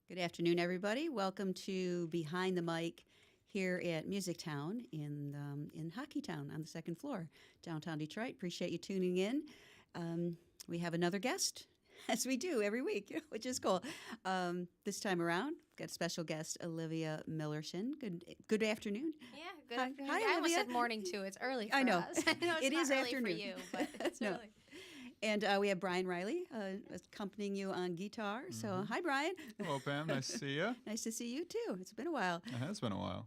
Good afternoon, everybody. Welcome to Behind the Mic here at MusicTown in Hockeytown on the second floor, downtown Detroit. Appreciate you tuning in. We have another guest, as we do every week, which is cool. This time around, we've got a special guest, Olivia Milllerschin. Good afternoon. Yeah, good Hi, afternoon. Hi, I almost Olivia. said morning too. It's early for I know. us. I know it's It not is early afternoon. for you, but it's No. early. And we have Brian Riley accompanying you on guitar. So, hi, Brian. Hello, Pam. Nice to see you. Nice to see you, too. It's been a while. It has been a while.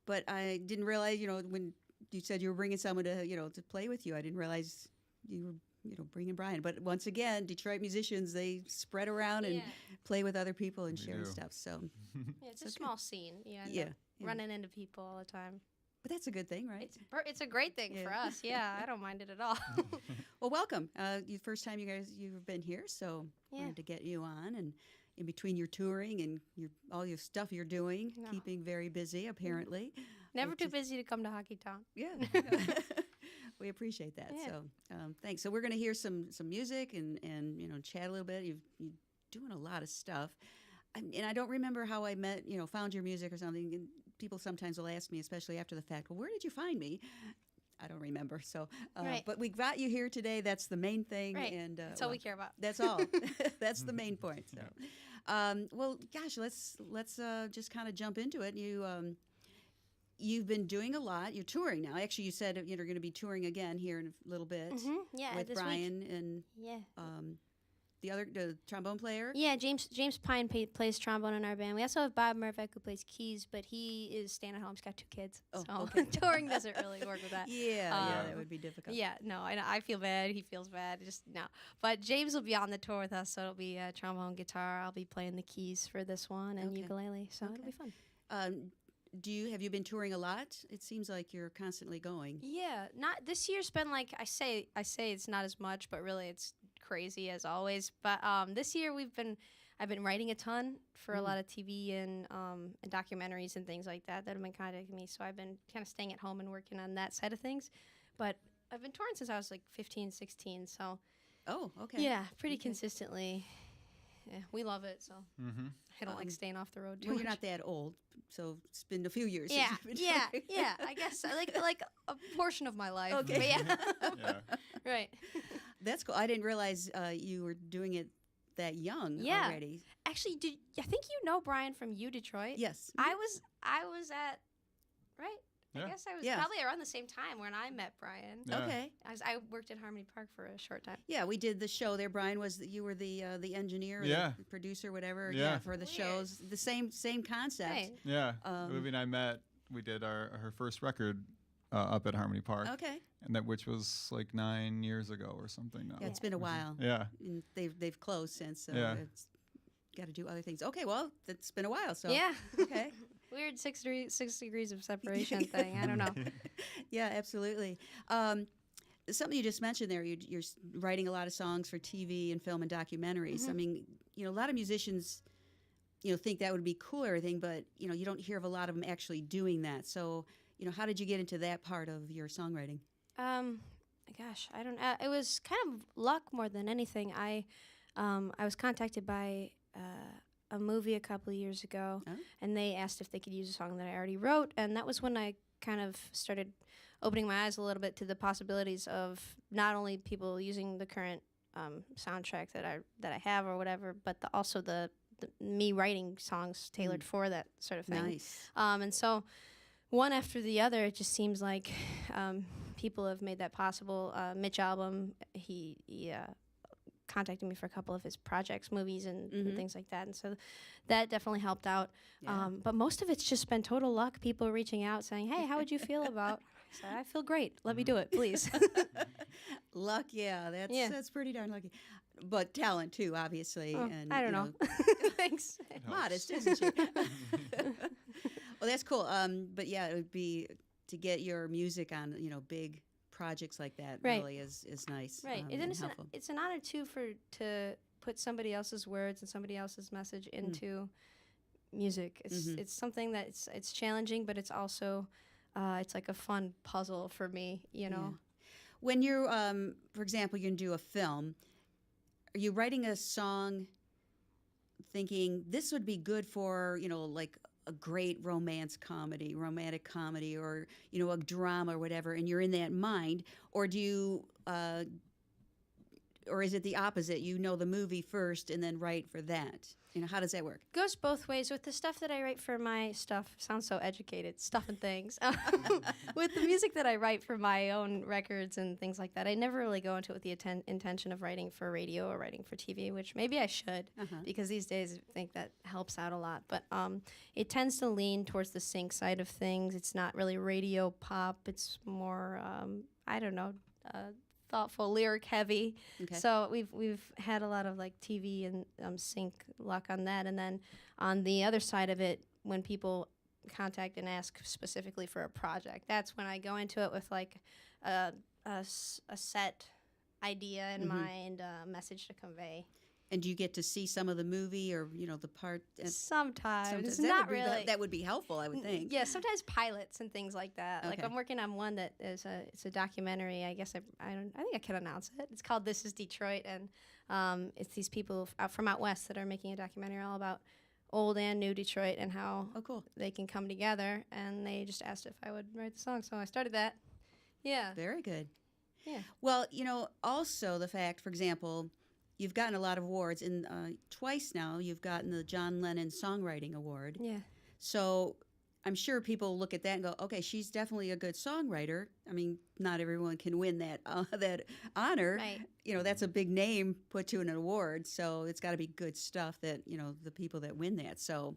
But I didn't realize, when you said you were bringing someone to play with you, I didn't realize you were, bringing Brian. But once again, Detroit musicians, they spread around and play with other people and share stuff. So Yeah, it's a small scene. Yeah. Running into people all the time. But that's a good thing, right? It's a great thing for us. Yeah, I don't mind it at all. Well, welcome. First time you've been here, so wanted to get you on. And in between your touring and all your stuff you're doing, keeping very busy, apparently. Never too busy to come to Hockeytown. Yeah. We appreciate that. Yeah. So thanks. So we're going to hear some music and chat a little bit. You're doing a lot of stuff. And I don't remember how I found your music or something. And people sometimes will ask me, especially after the fact, well, where did you find me? I don't remember. So, but we got you here today. That's the main thing. Right. And that's all we care about. That's all. That's the main point. So, well, gosh, let's just kind of jump into it. You've been doing a lot. You're touring now. Actually, you said you're going to be touring again here in a little bit. Mm-hmm. Yeah, with this Brian week. and the trombone player. Yeah, James Pine plays trombone in our band. We also have Bob Murphy who plays keys, but he is staying at home. He's got 2 kids, so okay. Touring doesn't really work with that. Yeah, that would be difficult. Yeah, no, I feel bad. He feels bad. Just no. But James will be on the tour with us, so it'll be trombone, guitar. I'll be playing the keys for this one and ukulele, so it'll be fun. Have you been touring a lot? It seems like you're constantly going. Yeah, not this year's been like I say it's not as much, but really it's crazy as always. But this year I've been writing a ton for a lot of TV and documentaries and things like that have been contacting me. So I've been kind of staying at home and working on that side of things. But I've been touring since I was like 15, 16. So yeah, pretty consistently. Yeah, we love it, so I don't like staying off the road too much. You're not that old, so it's been a few years. Yeah, since you've been yeah. I guess I like a portion of my life. Okay, but Yeah. Right. That's cool. I didn't realize you were doing it that young already. Actually, I think you know Brian from Detroit? Yes. I was at right. Yeah. I guess I was Yeah. probably around the same time when I met Brian. Yeah. Okay. I worked at Harmony Park for a short time. Yeah, we did the show there. Brian you were the engineer, or the producer, whatever. Yeah. For the Weird. shows, the same concept. Right. Yeah. Olivia and I met. We did her first record up at Harmony Park. Okay. And which was like 9 years ago or something now. Yeah, it's been a while. Yeah. And they've closed since. So Yeah. it's got to do other things. Okay, well, it's been a while. So Yeah. Okay. Weird 6 degrees of separation thing. I don't know. Yeah, absolutely. Something you just mentioned there, you're writing a lot of songs for TV and film and documentaries. I mean, a lot of musicians, think that would be cool or everything, but, you don't hear of a lot of them actually doing that. So, how did you get into that part of your songwriting? Gosh, I don't. It was kind of luck more than anything. I was contacted by a movie a couple of years ago, and they asked if they could use a song that I already wrote, and that was when I kind of started opening my eyes a little bit to the possibilities of not only people using the current soundtrack that I have or whatever, but also the me writing songs tailored for that sort of thing. Nice. And so one after the other, it just seems like people have made that possible. Mitch Albom, he contacted me for a couple of his projects, movies, and things like that. And so that definitely helped out. Yeah. But most of it's just been total luck. People reaching out saying, hey, how would you feel about? I said, I feel great. Let me do it, please. Luck, that's pretty darn lucky. But talent, too, obviously. Oh, and I don't know. Thanks. Modest, isn't she? Well, that's cool. But yeah, it would be to get your music on, big projects like that really is nice. Right. And helpful. It's an honor too to put somebody else's words and somebody else's message into music. It's something that it's challenging, but it's also it's like a fun puzzle for me, Yeah. When you're, for example, you're going to do a film, are you writing a song thinking this would be good for, like a great romantic comedy, or, a drama or whatever, and you're in that mind? Or do you, or is it the opposite? You know the movie first and then write for that? How does that work? Goes both ways. With the stuff that I write for my stuff, sounds so educated, stuff and things. With the music that I write for my own records and things like that, I never really go into it with the intention of writing for radio or writing for TV, which maybe I should, because these days I think that helps out a lot. But it tends to lean towards the sync side of things. It's not really radio pop. It's more, I don't know, thoughtful, lyric heavy. Okay. So we've had a lot of like TV and sync luck on that. And then on the other side of it, when people contact and ask specifically for a project, that's when I go into it with like a set idea in mind, a message to convey. And do you get to see some of the movie, or the part? Sometimes. Not really. That would be helpful, I would think. Yeah, sometimes pilots and things like that. Okay. Like I'm working on one that is it's a documentary. I guess I think I can announce it. It's called This Is Detroit, and it's these people from out west that are making a documentary all about old and new Detroit and how they can come together. And they just asked if I would write the song, so I started that. Yeah. Very good. Yeah. Well, also the fact, for example, you've gotten a lot of awards, and twice now you've gotten the John Lennon Songwriting Award. Yeah. So I'm sure people look at that and go, okay, she's definitely a good songwriter. I mean, not everyone can win that that honor. Right. That's a big name put to an award, so it's got to be good stuff that, the people that win that. So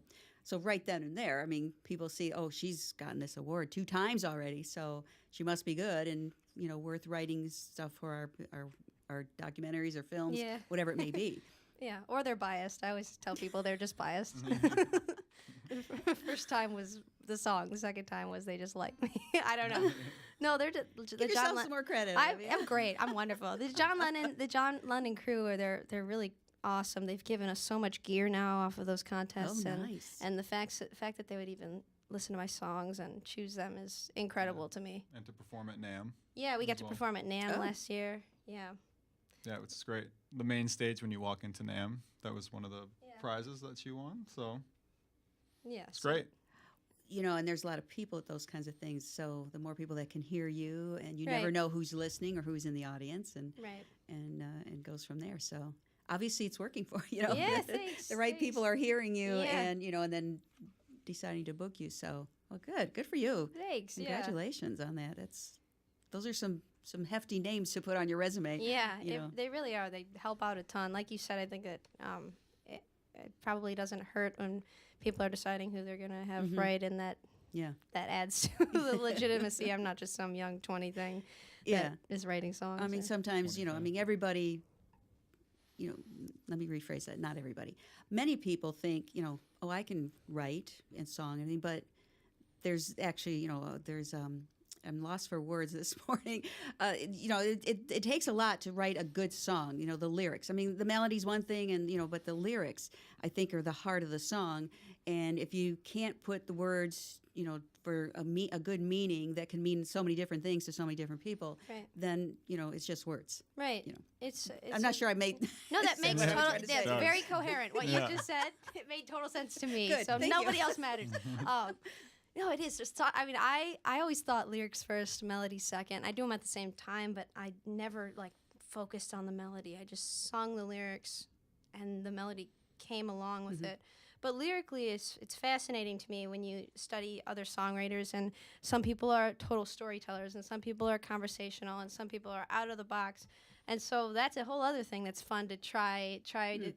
right then and there, I mean, people see, oh, she's gotten this award 2 times already, so she must be good and, worth writing stuff for our documentaries or films, whatever it may be. Yeah, or they're biased. I always tell people they're just biased. First time was the song. The second time was they just like me. I don't know. No, they're just Give yourself some more credit. I'm great. I'm wonderful. The John Lennon crew they're really awesome. They've given us so much gear now off of those contests, and the fact that they would even listen to my songs and choose them is incredible to me. And to perform at NAMM. Yeah, we got to perform at NAMM last year. Yeah. Yeah, it's great. The main stage when you walk into NAMM, that was one of the prizes that you won. So yeah, it's great. And there's a lot of people at those kinds of things. So the more people that can hear you, and you never know who's listening or who's in the audience, and goes from there. So obviously it's working for you. Yeah, thanks. The right people are hearing you, and and then deciding to book you. So good for you. Thanks. Congratulations on that. Those are some hefty names to put on your resume. Yeah, they really are. They help out a ton. Like you said, I think that it probably doesn't hurt when people are deciding who they're going to have write, and that adds to the legitimacy. I'm not just some young 20 thing that is writing songs. I mean, sometimes, everybody, let me rephrase that, not everybody. Many people think, oh, I can write and song, but there's actually, I'm lost for words this morning. It takes a lot to write a good song. The lyrics. I mean, the melody's one thing, and but the lyrics, I think, are the heart of the song. And if you can't put the words, for a good meaning that can mean so many different things to so many different people, then it's just words. Right. It's I'm not sure I made. No, that makes total. Yeah, it's very coherent. What you just said, it made total sense to me. Good, so nobody else matters. No, it is. Just I always thought lyrics first, melody second. I do them at the same time, but I never focused on the melody. I just sung the lyrics, and the melody came along with it. But lyrically, it's fascinating to me when you study other songwriters, and some people are total storytellers, and some people are conversational, and some people are out of the box. And so that's a whole other thing that's fun to try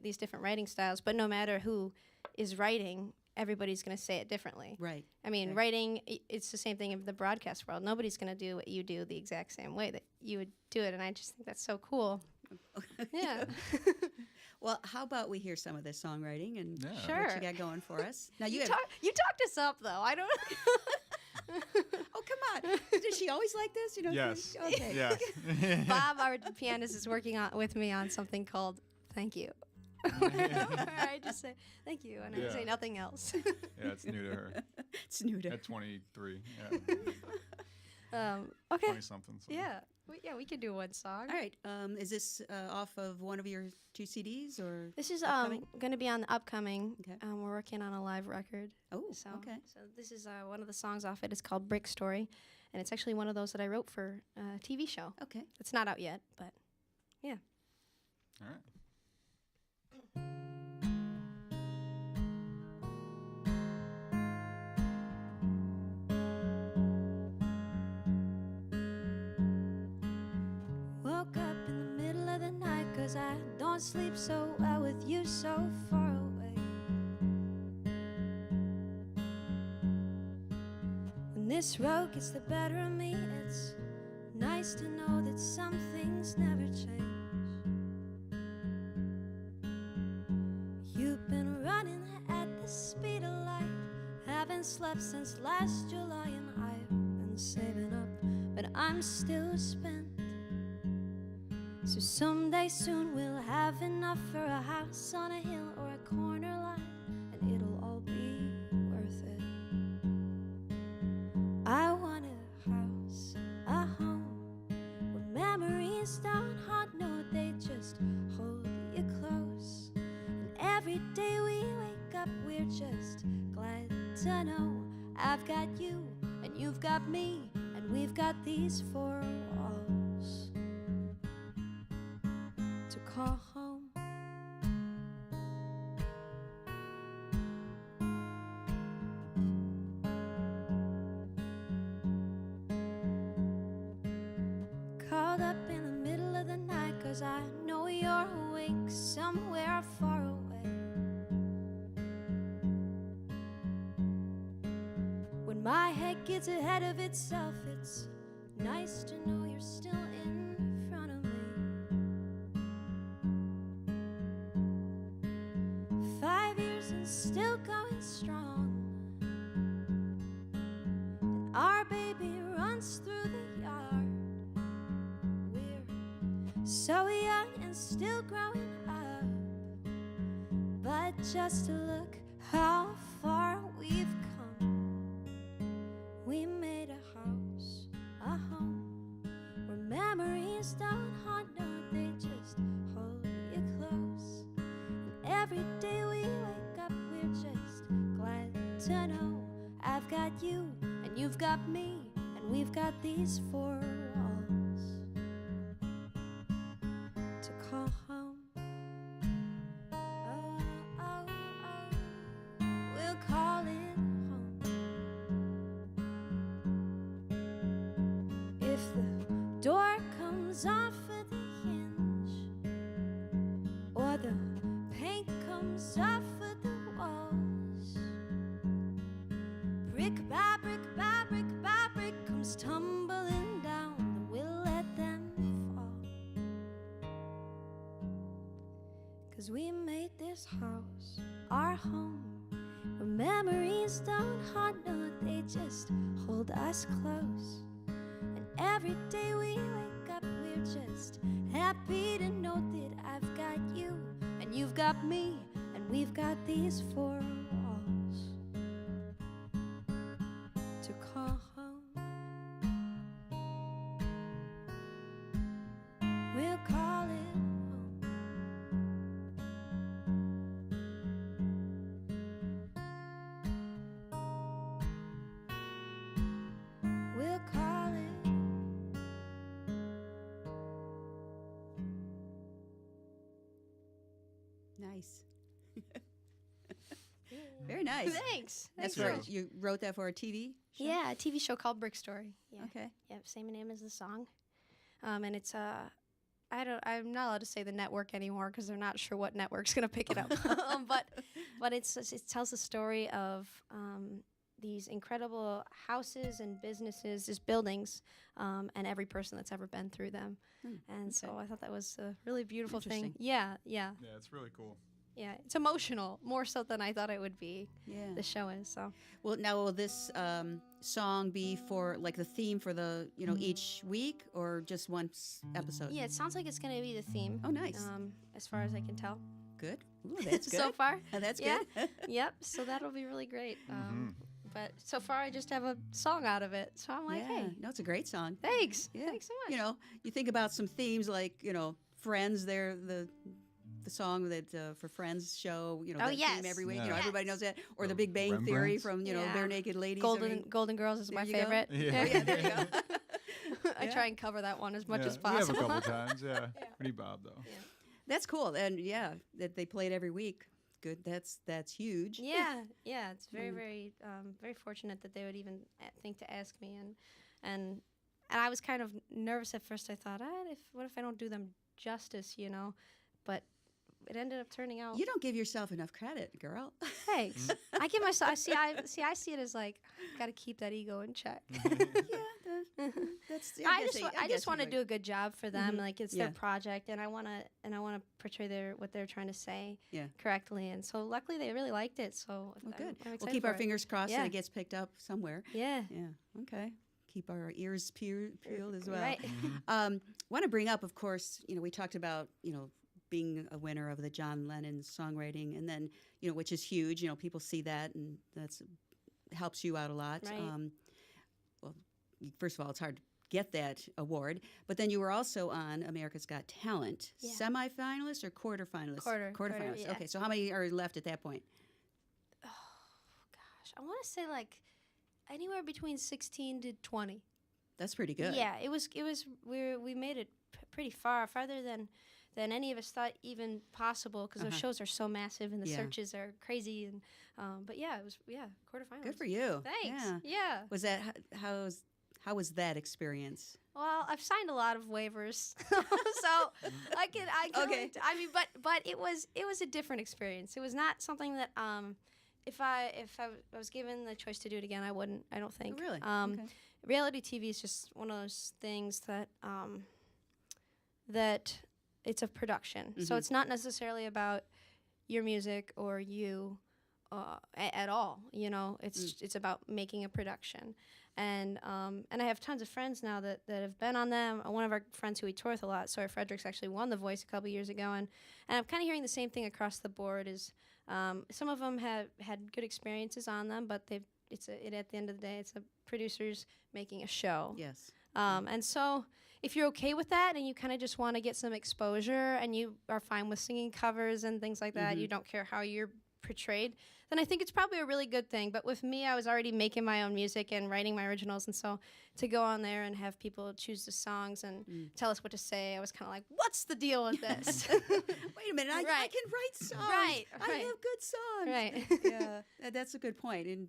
these different writing styles. But no matter who is writing, everybody's going to say it differently. Right. I mean, writing, it's the same thing in the broadcast world. Nobody's going to do what you do the exact same way that you would do it, and I just think that's so cool. Yeah. Well, how about we hear some of this songwriting and sure. what you got going for us? Now you talked us up, though. I don't Oh, come on. Does she always like this? Yes. Okay. Yes. Bob, our pianist, is working with me on something called Thank You. I just say thank you, and I say nothing else. Yeah, it's new to her. It's new to her. At 23. Yeah. Okay. 20-something. So. Yeah. Yeah, we could do one song. All right. Is this off of one of your 2 CDs or? This is upcoming? going to be on the upcoming. Okay. We're working on a live record. Oh, So, okay. So this is one of the songs off it. It's called Brick Story, and it's actually one of those that I wrote for a TV show. Okay. It's not out yet, but yeah. All right. Woke up in the middle of the night 'cause I don't sleep so well with you so far away. When this road gets the better of me, it's nice to know that some things never change. You've been running at the speed of light, haven't slept since last July, and I've been saving up, but I'm still spent. So someday soon we'll have enough for a house on a hill or a corner lot, and it'll all be worth it. I want a house, a home, where memories don't haunt, no, they just hold you close. And every day we wake up, we're just glad to know I've got you, and you've got me, and we've got these 4 walls to call home. Called up in the middle of the night 'cause I know you're awake somewhere far away. When my head gets ahead of itself, it's nice to know you're still in front of me. 5 years and still going strong, and our baby runs through the yard. We're so young and still growing up, but just to look how far we've come. We made a house, a home, where memories don't haunt, no, they just hold you close. And every day we wake up, we're just glad to know I've got you, and you've got me, and we've got these 4 walls to call home. Oh, oh, oh, we'll call it home. If the door comes off of the hinge, or the paint comes off of the walls, brick by brick by brick by brick comes tumbling down, then we'll let them fall. 'Cause we made this house our home, where memories don't haunt, no, they just hold us close. And every day we wake up, we're just happy to know that I've got you, and you've got me, and we've got these 4 walls to call home. We'll call it home. We'll call it. Nice. Very nice. Thanks. That's Thank right. You wrote that for a TV show? Yeah, a TV show called Brick Story. Yeah. Okay. Yeah, same name as the song. And it's I'm not allowed to say the network anymore because they're not sure what network's gonna pick it up. But it tells the story of these incredible houses and businesses, just buildings, and every person that's ever been through them. And so I thought that was a really beautiful thing. Interesting. Yeah. Yeah, it's really cool. Yeah, it's emotional, more so than I thought it would be. Yeah. The show is so. Well, now will this song be for like the theme for the each week or just one episode? Yeah, it sounds like it's going to be the theme. Oh, nice. As far as I can tell. Good. Ooh, that's good. So far. That's Yeah. good. Yep. So that'll be really great. but so far I just have a song out of it. So I'm like, yeah. hey, No, it's a great song. thanks. Yeah. Thanks so much. You know, you think about some themes like, Friends, they're the song that for Friends show, Oh, that yes. theme every week. Yeah. Everybody knows that. Or Or The Big Bang Theory Rembrandts. from, Yeah. Bare Naked Ladies. Golden Girls is there my you go. favorite. Yeah. Yeah, there you go. I Yeah. try and cover that one as much Yeah, as possible. We have a couple times, yeah. Pretty Bob, though. That's cool. And yeah, that they play it every week. Good. That's huge. Yeah. It's very, Mm. very fortunate that they would even think to ask me, and I was kind of nervous at first. I thought, what if I don't do them justice, But it ended up turning out. You don't give yourself enough credit, girl. Thanks. I give myself. I see it as like, got to keep that ego in check. Yeah, that's. I just want to do a good job for them. Mhm. Like it's Yeah. their project, and I want to portray what they're trying to say Yeah. correctly. And so luckily they really liked it. So Well, good. I'm We'll excited keep for our it. fingers crossed Yeah. that it gets picked up somewhere. Yeah. Yeah. Okay. Keep our ears peeled as well. Right. Want to bring up, of course, we talked about, being a winner of the John Lennon songwriting, and then, which is huge. People see that, and that's helps you out a lot. Right. Well, first of all, it's hard to get that award, but then you were also on America's Got Talent, Yeah. semifinalist or quarterfinalist? Quarterfinalist. Yeah. Okay, so how many are left at that point? Oh gosh, I want to say like anywhere between 16 to 20. That's pretty good. Yeah, it was. We made it pretty farther than any of us thought even possible, because those shows are so massive and the Yeah. searches are crazy. And but yeah, it was quarterfinals. Good for you. Thanks. Yeah. Yeah. Was that how was that experience? Well, I've signed a lot of waivers, so I can. Okay. I mean, but it was a different experience. It was not something that if I was given the choice to do it again, I wouldn't. I don't think. Oh, really? Okay. Reality TV is just one of those things that that it's a production. So Mhm. it's not necessarily about your music or you at all. It's about making a production. And I have tons of friends now that have been on them. One of our friends who we tour with a lot, Sawyer Fredericks, actually won The Voice a couple years ago, and I'm kind of hearing the same thing across the board. Is some of them have had good experiences on them, but at the end of the day, it's a producers making a show. Yes. And so if you're okay with that and you kind of just want to get some exposure and you are fine with singing covers and things like that, Mhm. you don't care how you're portrayed, then I think it's probably a really good thing. But with me, I was already making my own music and writing my originals, and so to go on there and have people choose the songs and tell us what to say, I was kind of like, what's the deal with this? Wait a minute, I Right. can write songs. Right, I right. have good songs. Right. Yeah, that's a good point. And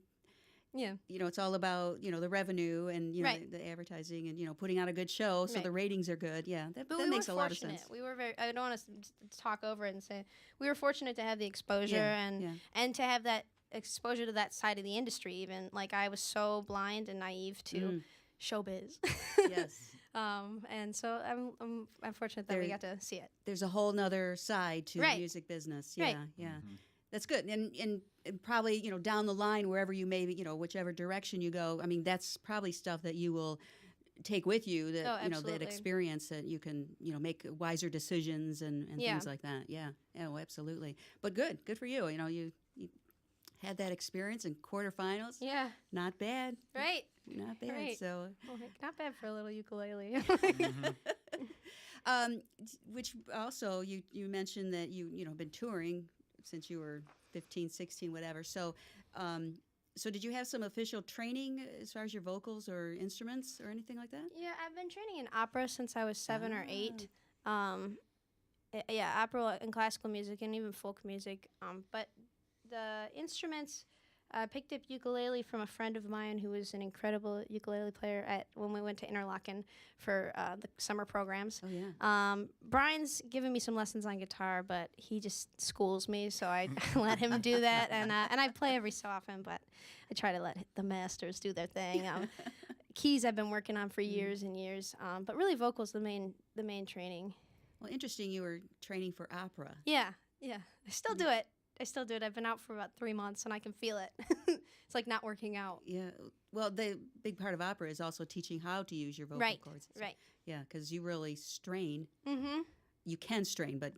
Yeah. it's all about the revenue and Right. the advertising and putting on a good show so Right. the ratings are good. Yeah, that But we makes were a lot of fortunate. sense. We were very. I don't want to talk over it and say we were fortunate to have the exposure Yeah. and to have that exposure to that side of the industry. Even like I was so blind and naive to showbiz. Yes. And so I'm fortunate that we got to see it. There's a whole nother side to the Right. music business. Yeah, Right. yeah. That's good. And probably, down the line, wherever you may, whichever direction you go, I mean, that's probably stuff that you will take with you, that, that absolutely. experience that you can, make wiser decisions and Yeah. things like that. Yeah. Oh, absolutely. But good for you. You had that experience in quarterfinals. Yeah. Not bad. Right. Not bad. Right. So, Well, heck, not bad for a little ukulele. which also you mentioned that you've been touring since you were 15, 16, whatever. So, so did you have some official training as far as your vocals or instruments or anything like that? Yeah, I've been training in opera since I was 7 or 8. Oh. Yeah, opera and classical music and even folk music. But the instruments, I picked up ukulele from a friend of mine who was an incredible ukulele player when we went to Interlaken for the summer programs. Oh, yeah. Brian's given me some lessons on guitar, but he just schools me, so I let him do that. And I play every so often, but I try to let the masters do their thing. Keys I've been working on for years and years, but really vocals the main training. Well, interesting. You were training for opera. Yeah. I still do it. I've been out for about 3 months, and I can feel it. It's like not working out. Yeah. Well, the big part of opera is also teaching how to use your vocal cords. So, Right. Yeah, because you really strain. Mm-hmm. You can strain, but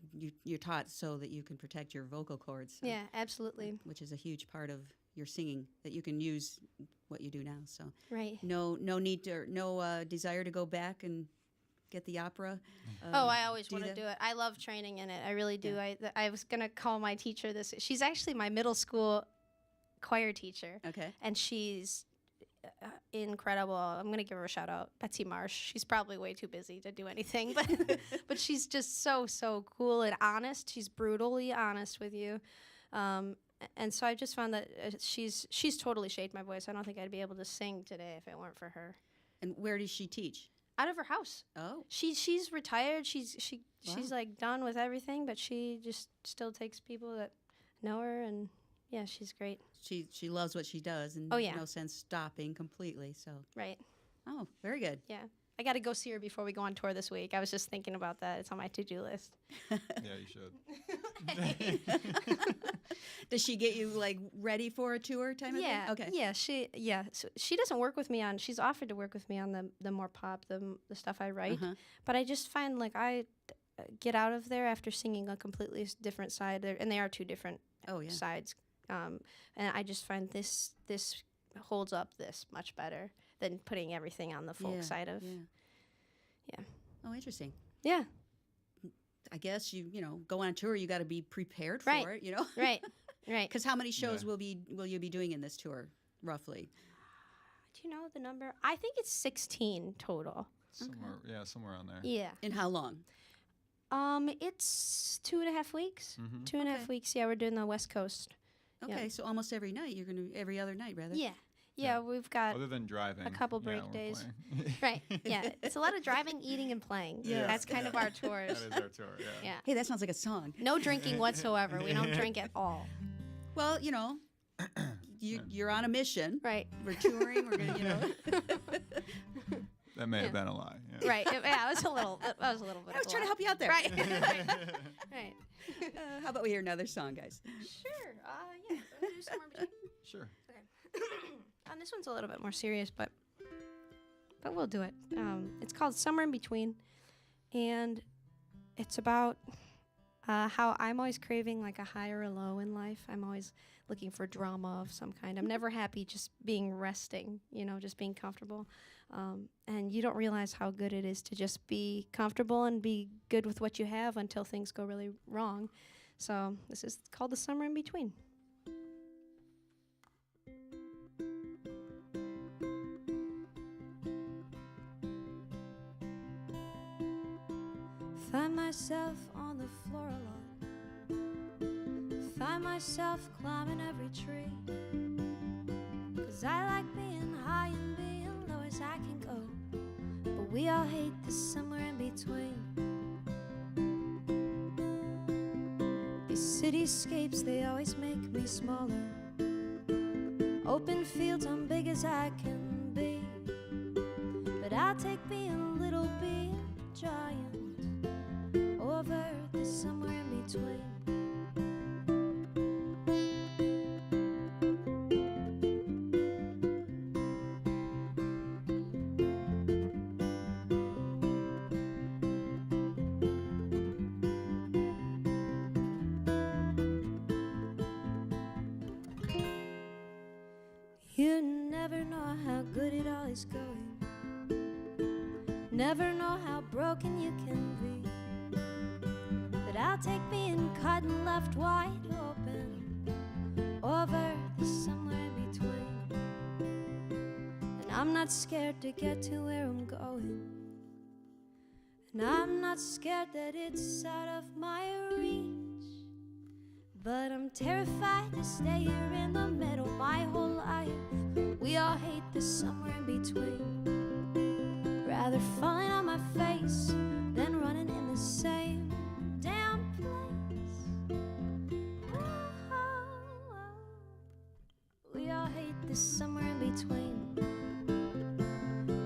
you're taught so that you can protect your vocal cords. So, Yeah, absolutely. which is a huge part of your singing, that you can use what you do now. So Right. no need to, no desire to go back and get the opera. I always want to that? do it. I love training in it. I really do. I was gonna call my teacher this. She's actually my middle school choir teacher. Okay. And she's incredible. I'm gonna give her a shout out, Betsy Marsh. She's probably way too busy to do anything, but but she's just so cool and honest. She's brutally honest with you, and so I just found that she's totally shaped my voice. I don't think I'd be able to sing today if it weren't for her. And where does she teach? Out of her house. Oh. She's retired. She's Wow. like done with everything, but she just still takes people that know her, and yeah, she's great. She loves what she does, and Oh, yeah. no sense stopping completely. So, Right. oh, very good. Yeah. I got to go see her before we go on tour this week. I was just thinking about that. It's on my to-do list. Yeah, you should. Does she get you like ready for a tour type of thing? Okay. Yeah, so she doesn't work with me on, she's offered to work with me on the more pop, the stuff I write. Uh-huh. But I just find like I get out of there after singing a completely different side. And they are two different Oh, yeah. sides. And I just find this holds up this much better than putting everything on the folk side of. Yeah. Oh, interesting. Yeah. I guess you know, go on tour, you got to be prepared for Right. it, you know? Right. Right. Because how many shows Yeah. will you be doing in this tour, roughly? Do you know the number? I think it's 16 total. Somewhere around there. Yeah. In how long? It's 2.5 weeks. Mm-hmm. 2.5 Okay. weeks. Yeah, we're doing the West Coast. Okay, Yeah. so almost every night. Every other night, rather. Yeah. Yeah. We've got Other than driving, a couple break we're days. playing. right. Yeah, it's a lot of driving, eating, and playing. Yeah. That's kind of our tours. That is our tour. Yeah. Yeah. Hey, that sounds like a song. No drinking whatsoever. We don't drink at all. Well, you know, you're on a mission. Right. We're touring. We're gonna, you know. That may have been a lie. Yeah. Right. Yeah, it was a little. That was a little bit. I was of a trying to lot. help you out there. Right. Right. How about we hear another song, guys? Sure. Yeah. We'll do somewhere between. Sure. And this one's a little bit more serious, but we'll do it. It's called Somewhere in Between, and it's about how I'm always craving like a high or a low in life. I'm always looking for drama of some kind. I'm never happy just being resting, just being comfortable. And you don't realize how good it is to just be comfortable and be good with what you have until things go really wrong. So this is called The Summer in Between. Find myself on the floor a lot. Find myself climbing every tree. 'Cause I like being high and being low as I can go. But we all hate the somewhere in between. These cityscapes, they always make me smaller. Open fields, I'm big as I can be. But I'll take being little, being giant. Over the somewhere in between. You never know how good it all is going. Never know how broken you can be. But I'll take being cut and left wide open over the somewhere in between. And I'm not scared to get to where I'm going. And I'm not scared that it's out of my reach. But I'm terrified to stay here in the middle my whole life. We all hate the somewhere in between. Rather falling on my face than running in the same damn place. We all hate this somewhere in between.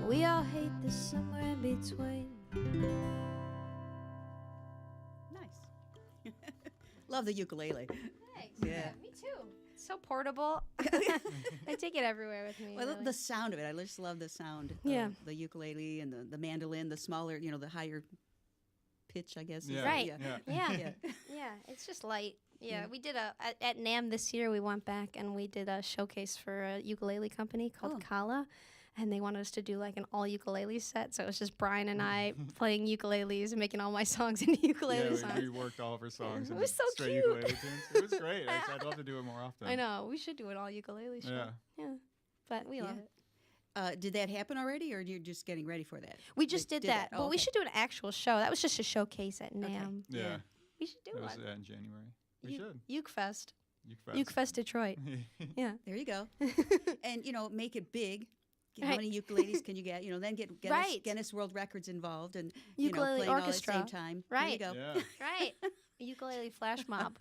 We all hate this somewhere in between. Nice. Love the ukulele. Thanks. Yeah. Me too. It's so portable. I take it everywhere with me. Well, really. the sound of it. I just love the sound. Yeah. Of the ukulele and the mandolin, the smaller, the higher pitch, I guess. Yeah. Right. Yeah. Yeah. Yeah. Yeah. Yeah. It's just light. Yeah, we did at NAMM this year. We went back and we did a showcase for a ukulele company called Kala, and they wanted us to do like an all ukulele set. So it was just Brian and I playing ukuleles and making all my songs into ukulele songs. We reworked all of our songs. It was so straight cute. Ukulele tunes. It was great. I'd love to do it more often. I know. We should do an all ukulele show. Yeah. But we love it. Did that happen already, or you're just getting ready for that? We just did that. Oh, but we should do an actual show. That was just a showcase at NAMM. Yeah. We should do It was one. in January. We should. UkeFest. UkeFest. UkeFest Detroit. Yeah. There you go. And, make it big. How many ukuleles can you get? Then get Guinness World Records involved and, ukulele playing orchestra. all at the same time. Right. There you go. Yeah. Right. A ukulele flash mob.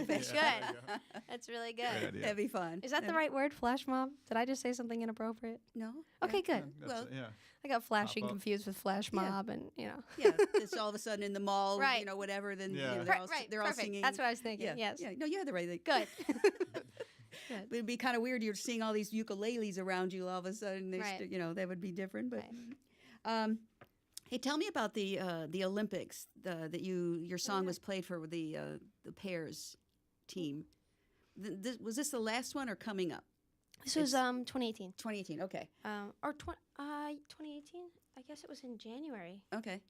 That's Yeah, good. That's really good. Great idea. That'd be fun. Is that the right word, flash mob? Did I just say something inappropriate? No. Okay, good. Well, I got flashing Pop up. confused with flash mob, and Yeah, it's all of a sudden in the mall, Right. whatever. Then Yeah. they're all Perfect. singing. That's what I was thinking. Yeah, Yes. yeah. No, you had the right thing. Good. But it'd be kind of weird. You're seeing all these ukuleles around you all of a sudden. Right. That would be different. But Right. hey, tell me about the Olympics that your song was played for with the pairs team. Was this the last one or coming up? This was 2018. 2018. Okay. Or 2018. I guess it was in January. Okay.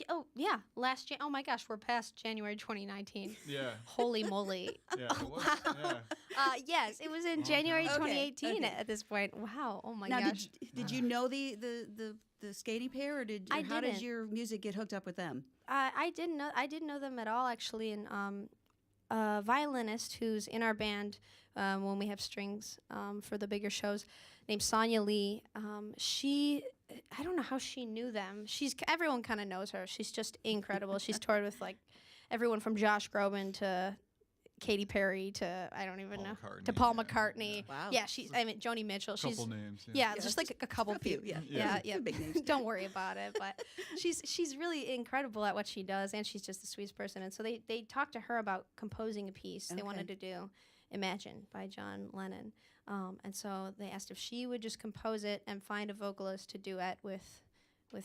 Oh yeah, last Oh my gosh, we're past January 2019. Yeah. Holy moly. Yeah. It was, Wow. yeah. Yes, it was in January Okay, 2018 okay. at this point. Wow. Oh my Now, gosh. did you know the skating pair, or I how did didn't. your music get hooked up with them? I didn't know them at all actually, and a violinist who's in our band when we have strings for the bigger shows, named Sonia Lee. I don't know how she knew them. Everyone kind of knows her. She's just incredible. She's toured with like everyone from Josh Groban to Katy Perry to I don't even know McCartney, to Paul yeah. McCartney. Wow. Yeah, Joni Mitchell. Couple names. Yeah, just like a couple a few, people. yeah. Yeah. Big names. Don't worry about it. But she's really incredible at what she does, and she's just the sweetest person. And so they talked to her about composing a piece. They wanted to do Imagine by John Lennon. And so they asked if she would just compose it and find a vocalist to duet with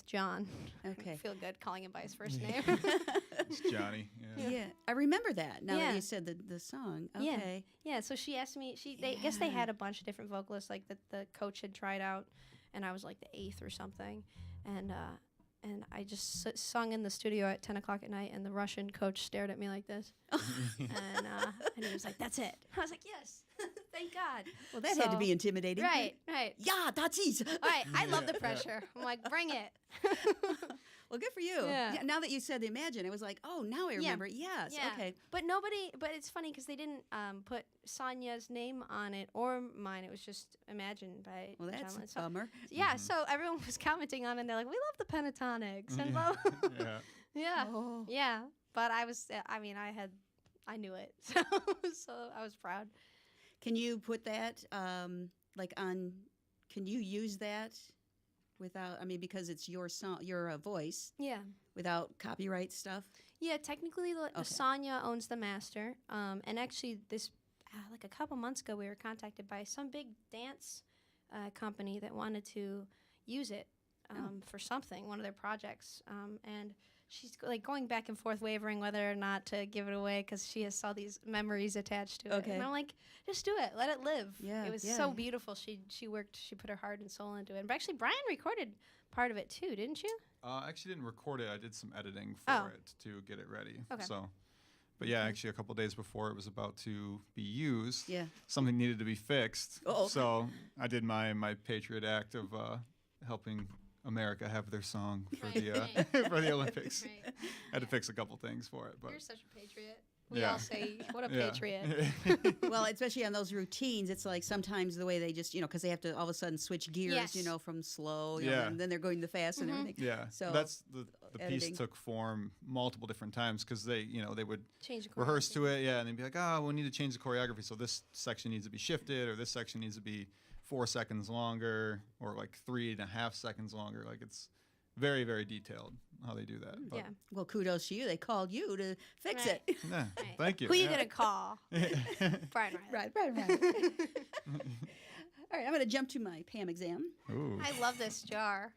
John. Okay. I feel good calling him by his first name. It's Johnny. Yeah. Yeah, I remember that. Now Yeah. that you said the song. Okay. Yeah, so she asked me. I guess they had a bunch of different vocalists, like the coach had tried out, and I was like the 8th or something, and I just sung in the studio at 10 o'clock at night, and the Russian coach stared at me like this, and he was like, "That's it." I was like, "Yes, thank God." Well, that had to be intimidating. Right. Yeah, that's it. All right, I love the pressure. I'm like, bring it. Well, good for you. Yeah. Now that you said the Imagine, it was like, oh, now I remember. Yes. Yeah. Okay. But it's funny because they didn't put Sonia's name on it or mine. It was just Imagine by Well, John that's Lennon. a So, bummer. yeah, so everyone was commenting on it, and they're like, we love the pentatonics. And blah, blah, blah. Yeah. Yeah. Oh. Yeah. But I knew it. So I was proud. Can you put that can you use that without, because it's your song, your voice, Yeah. without copyright stuff? Yeah, technically, Sonia owns the master. And actually, this like a couple months ago, we were contacted by some big dance company that wanted to use it for something, one of their projects. And she's like going back and forth, wavering whether or not to give it away because she has all these memories attached to it. Okay. And I'm like, just do it, let it live. Yeah, it was yeah. so beautiful. She put her heart and soul into it. But actually, Brian recorded part of it too, didn't you? I actually didn't record it. I did some editing for it to get it ready. Okay. So, but yeah, actually a couple days before it was about to be used, Yeah. something needed to be fixed. Oh. So I did my patriot act of helping America have their song for Right. for the Olympics. Right. I had to fix a couple things for it, but You're such a patriot. We Yeah. all say, what a yeah. patriot. Well, especially on those routines, it's like sometimes the way they just, because they have to all of a sudden switch gears, Yes. from slow, Yeah. and then they're going to fast and everything. Yeah, So that's the editing. piece took form multiple different times because they would Change the rehearse choreography. to it, and they'd be like, oh, we need to change the choreography, so this section needs to be shifted, or this section needs to be 4 seconds longer, or like 3.5 seconds longer. Like it's very, very detailed how they do that. But, Yeah. Well, kudos to you. They called you to fix Right. it. yeah, Right. thank you. Who are you yeah. going to call? Brian Riley. Right. All right, I'm going to jump to my Pam exam. Ooh. I love this jar.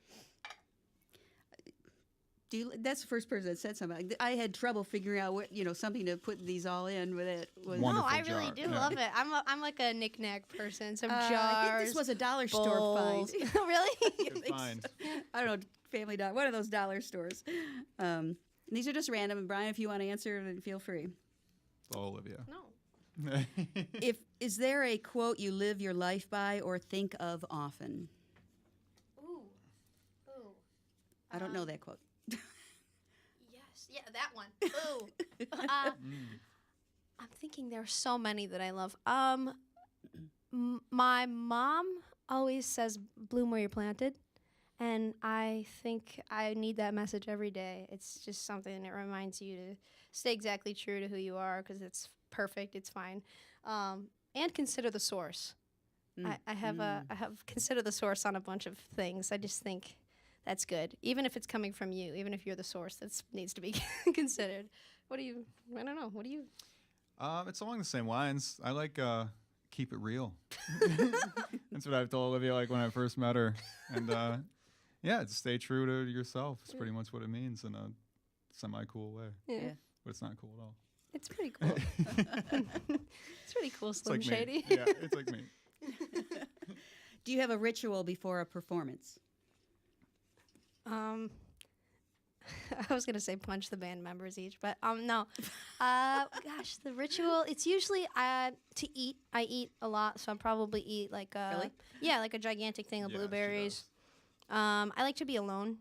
That's the first person that said something. I had trouble figuring out what something to put these all in. With it was Wonderful No, I really jar. do Yeah. love it. I'm like a knick-knack person. Some I jars. think this was a dollar store bowls. find. Really? Good find. I don't know, Family Dollar, one of those dollar stores. These are just random. And Brian, if you want to answer, then feel free. Oh, Olivia. No. Is there a quote you live your life by or think of often? Ooh. I don't know that quote. Yes. Yeah, that one. Ooh. I'm thinking there are so many that I love. My mom always says, "Bloom where you're planted," and I think I need that message every day. It's just something that reminds you to stay exactly true to who you are, because it's perfect. It's fine, and consider the source. I have consider the source on a bunch of things. I just think that's good, even if it's coming from you, even if you're the source. That needs to be considered. I don't know. What do you? It's along the same lines. I like keep it real. That's what I've told Olivia like when I first met her. And yeah, just stay true to yourself. It's pretty much what it means in a semi-cool way. Yeah. But it's not cool at all. It's pretty cool. It's pretty cool, Slim It's like Shady. me. Yeah, it's like me. Do you have a ritual before a performance? I was gonna say punch the band members each, but no. Gosh, the ritual. It's usually to eat. I eat a lot, so I probably eat like Really? yeah, like a gigantic thing of Yeah, she blueberries. I like to be alone,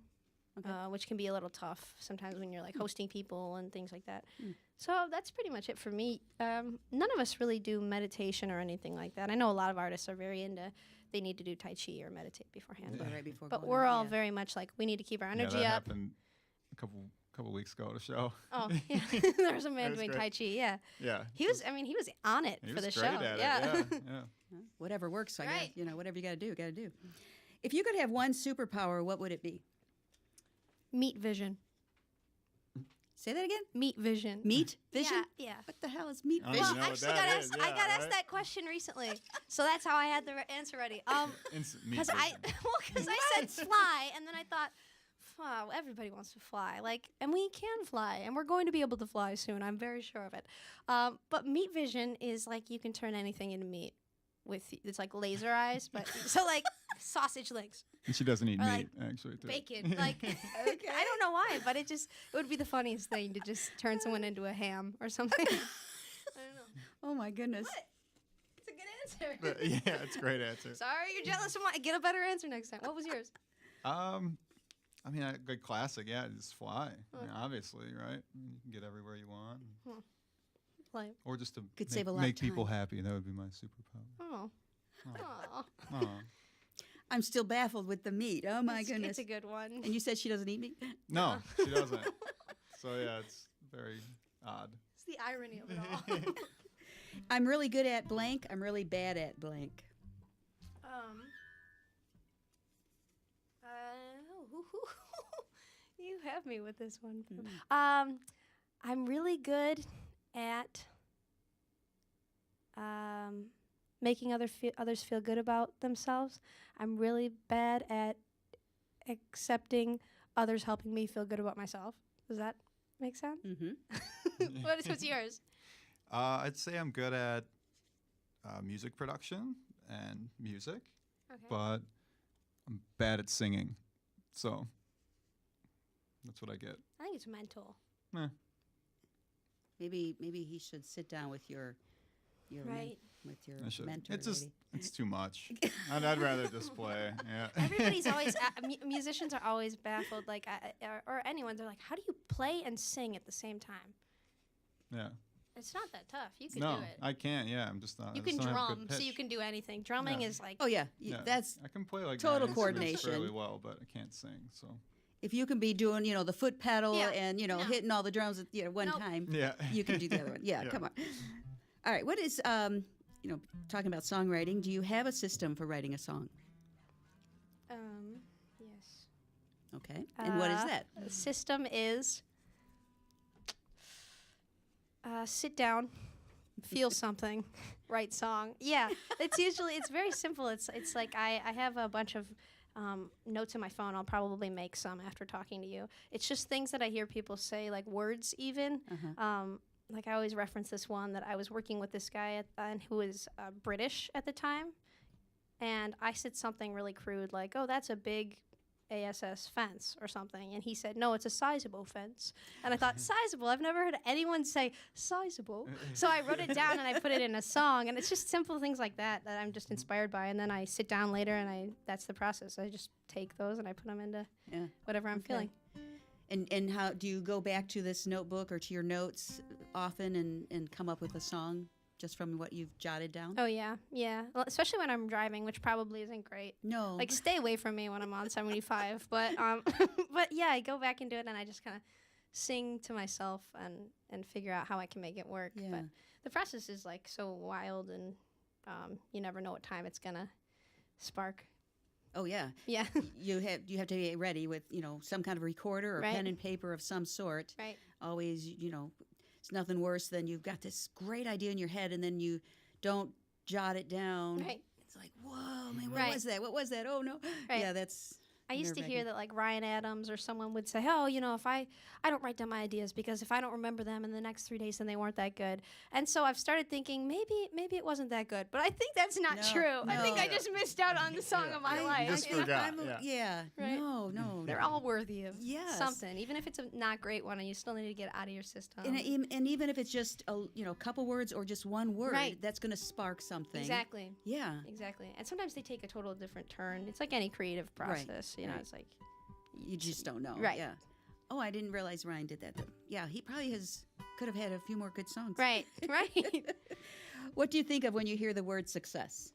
which can be a little tough sometimes when you're like hosting people and things like that. So that's pretty much it for me. None of us really do meditation or anything like that. I know a lot of artists are very into. They need to do Tai Chi or meditate beforehand. Yeah, right before. But going we're on, all yeah. very much like we need to keep our energy that up. happened a couple weeks ago at a show. Oh, yeah. There was a man was doing great. Tai Chi, yeah. Yeah. He was on it He for was the great show. at it. Yeah. Yeah. Whatever works, I Right. guess. Whatever you got to do, If you could have one superpower, what would it be? Meat vision. Say that again. Meat vision. Meat vision. Yeah. What the hell is meat I don't vision? even know what actually, that got is. asked, I Yeah, got asked right? that question recently, so that's how I had the answer ready. Meat Because I vision. said fly, and then I thought, wow, everybody wants to fly, and we can fly, and we're going to be able to fly soon. I'm very sure of it. But meat vision is like you can turn anything into meat. It's like laser eyes, but so like sausage legs, And she doesn't eat Or, meat, like, actually. Too. bacon, like I don't know why, but it would be the funniest thing to just turn someone into a ham or something. I don't know. Oh my goodness. What? It's a good answer. But, yeah, it's a great answer. Sorry, you're jealous of mine. Get a better answer next time. What was yours? I mean, a good classic, yeah, just fly. I mean, obviously, right? You can get everywhere you want. Like, Or just to Could make, save a lot make of time. people happy. That would be my superpower. oh. Aw. Oh. Aw. I'm still baffled with the meat. Oh my It's goodness. a good one. And you said she doesn't eat meat? No, she doesn't. So, yeah, it's very odd. It's the irony of it all. I'm really good at blank. I'm really bad at blank. You have me with this one. I'm really good at making others feel good about themselves. I'm really bad at accepting others helping me feel good about myself. Does that make sense? Mm-hmm. What's yours? I'd say I'm good at music production and music, Okay. but I'm bad at singing. So that's what I get. I think it's mental. Eh. Maybe he should sit down with your Right. with your I should. mentor. It's just, lady. it's too much. I'd rather just play. Yeah. Everybody's always musicians are always baffled, like or anyone. They're like, how do you play and sing at the same time? Yeah. It's not that tough. You can No, do it. I can't. Yeah, I'm just not. You I can just don't have drum, good so you pitch. can do anything. Drumming Yeah. is like Oh yeah, Yeah. that's I can play like total nine instruments coordination. fairly well, but I can't sing. So. if you can be doing the foot pedal Yeah. and No. hitting all the drums at one Nope. time. Yeah. You can do the other one. Yeah, Yeah. come on. All right, what is talking about songwriting? Do you have a system for writing a song? yes. Okay, and what is that? The system is sit down, feel something, right song. Yeah, it's very simple. It's like I have a bunch of notes in my phone. I'll probably make some after talking to you. It's just things that I hear people say, like words even. Like I always reference this one that I was working with this guy who was British at the time, and I said something really crude like, "Oh, that's a big ASS fence or something," and he said, "No, it's a sizable fence." And I thought, sizable? I've never heard anyone say sizable. So I wrote it down and I put it in a song, and it's just simple things like that that I'm just inspired by. And then I sit down later and that's the process. I just take those and I put them into whatever I'm feeling. And how do you go back to this notebook or to your notes often and come up with a song just from what you've jotted down? Oh, yeah. Well, especially when I'm driving, which probably isn't great. No. Like, stay away from me when I'm on 75. But but yeah, I go back and do it, and I just kind of sing to myself and figure out how I can make it work. Yeah. But the process is, like, so wild, and you never know what time it's going to spark. Oh, yeah. Yeah. You have to be ready with, some kind of recorder or Right. pen and paper of some sort. Right. Always, it's nothing worse than you've got this great idea in your head and then you don't jot it down. Right. It's like, whoa, man, Right. What was that? Oh, no. Right. Yeah, that's I used to hear nerve-wracking. that, like, Ryan Adams or someone would say, "Oh, if I don't write down my ideas because if I don't remember them in the next 3 days, then they weren't that good." And so I've started thinking maybe it wasn't that good. But I think that's not No, true. I think no. I just missed out on the song of my life. just you know? forgot. Yeah. Right. No. They're all worthy of Yes. something, even if it's a not great one, and you still need to get it out of your system. And even if it's just a couple words or just one word, Right. that's going to spark something. Exactly. Yeah. Exactly. And sometimes they take a total different turn. It's like any creative process. You know, Right. it's like You just don't know. Right. Yeah. Oh, I didn't realize Ryan did that. Yeah, he probably could have had a few more good songs. right, right. What do you think of when you hear the word success?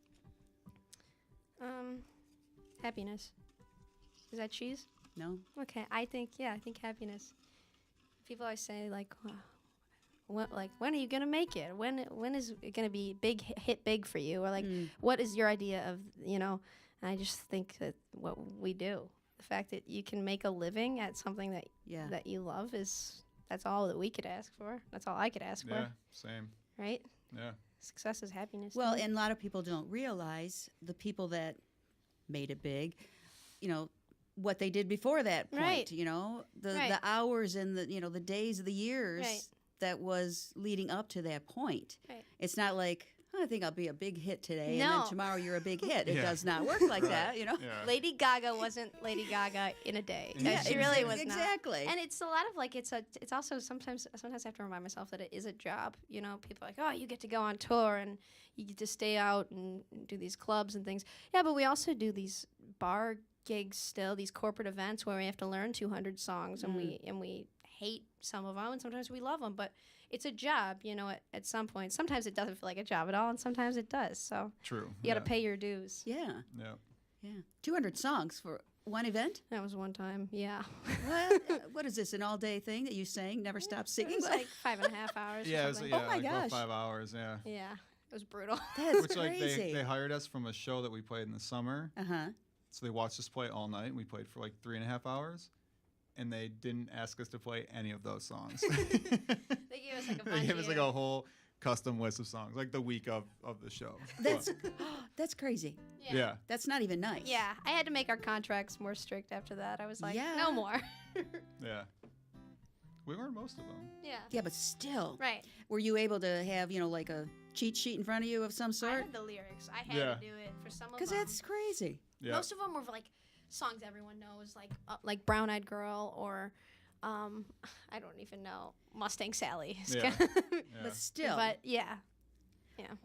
Happiness. Is that cheese? No? Okay, I think happiness. People always say like, when are you gonna make it? When is it gonna be hit big for you? Or like, what is your idea of And I just think that what we do, the fact that you can make a living at something that you love that's all that we could ask for. That's all I could ask Yeah, for. same. Right? Yeah. Success is happiness. to Well, me. and a lot of people don't realize the people that made it big, what they did before that point, Right. the hours and the days of the years Right. that was leading up to that point. Right. It's not like, I think I'll be a big hit today, and No. then tomorrow you're a big hit. It Yeah. does not work like that, Yeah. Lady Gaga wasn't Lady Gaga in a day. Yeah, She really was not. exactly. And it's a lot of like it's also sometimes I have to remind myself that it is a job. People are like, "Oh, you get to go on tour and you get to stay out and do these clubs and things." Yeah, but we also do these bar gigs still, these corporate events where we have to learn 200 songs and we hate some of them and sometimes we love them, but it's a job, at some point. Sometimes it doesn't feel like a job at all and sometimes it does. So True. you got to pay your dues. Yeah. Yeah. 200 songs for one event? That was one time. Yeah. What is this, an all-day thing that you sang, never stop It singing? was like 5.5 hours. Yeah, or it was, something. yeah, Oh my like about gosh. 5 hours. Yeah. Yeah, it was brutal. That's Which like crazy. they hired us from a show that we played in the summer. Uh-huh. So they watched us play all night. We played for like 3.5 hours, and they didn't ask us to play any of those songs. They gave us like a bunch. They gave us like a whole custom list of songs, like the week of the show. That's crazy. Yeah. That's not even nice. Yeah, I had to make our contracts more strict after that. I was like, Yeah. no more. Yeah. We learned most of them. Yeah. Yeah, but still. Right. Were you able to have, like a cheat sheet in front of you of some I sort? had the lyrics. I had Yeah. to do it for some of them. Because that's crazy. Yeah. Most of them were like songs everyone knows, like Brown Eyed Girl or I don't even know, Mustang Sally. Yeah. But still. But yeah.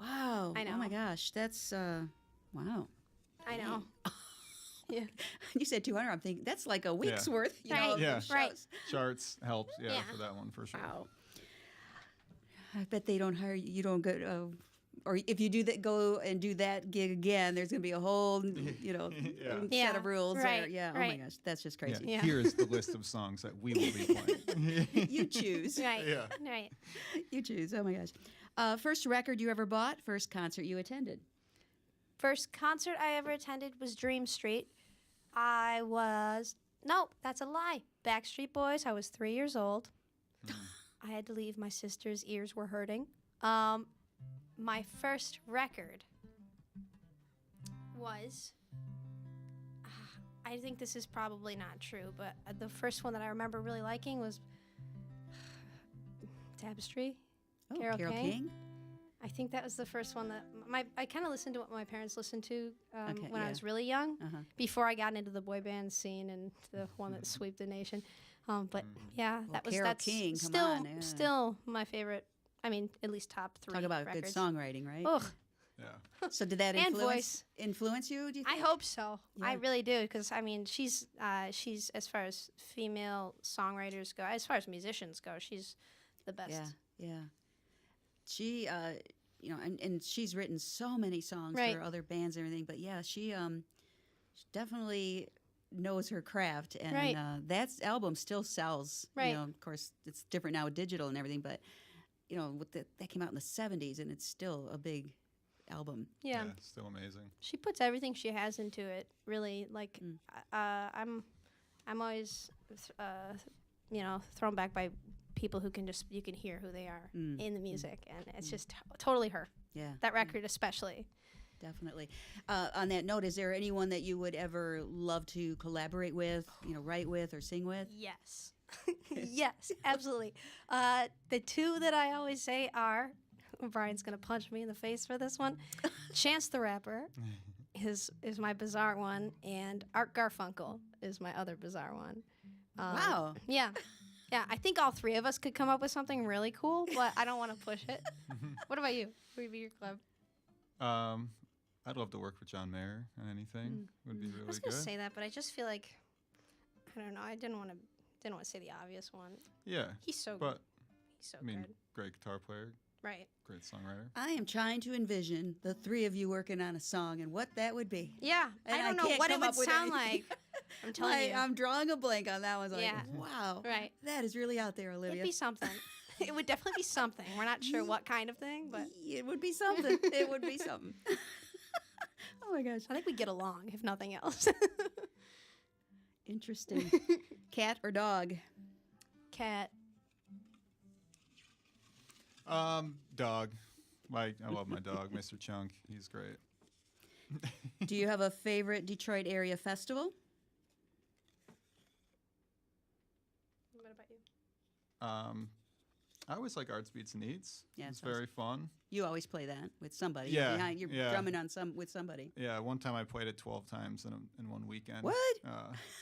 Wow. I Oh my know. gosh. That's, wow. I know. Yeah. You said 200. I'm thinking that's like a week's Yeah. worth, Right. of Yeah. shows. Right. Charts helps, Yeah. for that one for sure. Wow. I bet they don't hire you. You don't go, or if you go and do that gig again, there's going to be a whole, Yeah. set of rules there. Right, Yeah. Oh right. my gosh, that's just Yeah. crazy. Yeah. Here's the list of songs that we will be playing. You choose. Right. Yeah. Right. You choose. Oh my gosh. First record you ever bought? First concert you attended? First concert I ever attended was Dream Street. Nope, that's a lie. Backstreet Boys. I was 3 years old. I had to leave. My sister's ears were hurting. my first record was, I think this is probably not true, but the first one that I remember really liking was Tapestry. Oh, Carole King. King. I think that was the first one that I kind of listened to what my parents listened to Okay, when yeah. I was really young, Uh-huh. before I got into the boy band scene and the one that swept the nation. But yeah, Well, Carole that's King, come still on, yeah. still my favorite. I mean, at least top 3 Talk about records. good songwriting, right? Ugh, Yeah. So did that And voice. influence you? Do you I think? hope so. I Yeah. really do, because I mean, she's as far as female songwriters go, as far as musicians go, she's the best. Yeah, yeah. She, and she's written so many songs Right. for other bands and everything. But yeah, she definitely knows her craft, and Right. that album still sells. Right. Of course, it's different now with digital and everything, but that came out in the '70s, and it's still a big album. Yeah. Still amazing. She puts everything she has into it. Really, like Mm. I'm always thrown back by people who you can hear who they are Mm. in the music, and it's just totally her. Yeah, That record especially. definitely. On that note, is there anyone that you would ever love to collaborate with, write with or sing with? Yes. Yes, absolutely. The 2 that I always say are, Brian's gonna punch me in the face for this one. Chance the Rapper is my bizarre one, and Art Garfunkel is my other bizarre one. Wow. Yeah. Yeah, I think all 3 of us could come up with something really cool, but I don't want to push it. What about you? What would be your club? I'd love to work with John Mayer on anything. Would be really I was good. gonna say that, but I just feel like, I don't know. I didn't want to say the obvious one. Yeah, He's so but good. He's so I mean, good. great guitar player, Right. great songwriter. I am trying to envision the 3 of you working on a song and what that would be. Yeah. And I don't know can't what it come would up with sound anything. like. I'm telling you. I'm drawing a blank on that one. Like, Yeah. wow. Right. That is really out there, Olivia. It'd be something. It would definitely be something. We're not sure what kind of thing, but It would be something. It would be something. Oh my gosh. I think we'd get along, if nothing else. Interesting. Cat or dog? Cat. Dog. I love my dog, Mr. Chunk. He's great. Do you have a favorite Detroit area festival? What about you? I always like Arts Beats and Eats. Yeah, It's it's awesome. very fun. You always play that with somebody. Yeah, You're yeah. drumming on with somebody. Yeah, one time I played it 12 times in one weekend. What?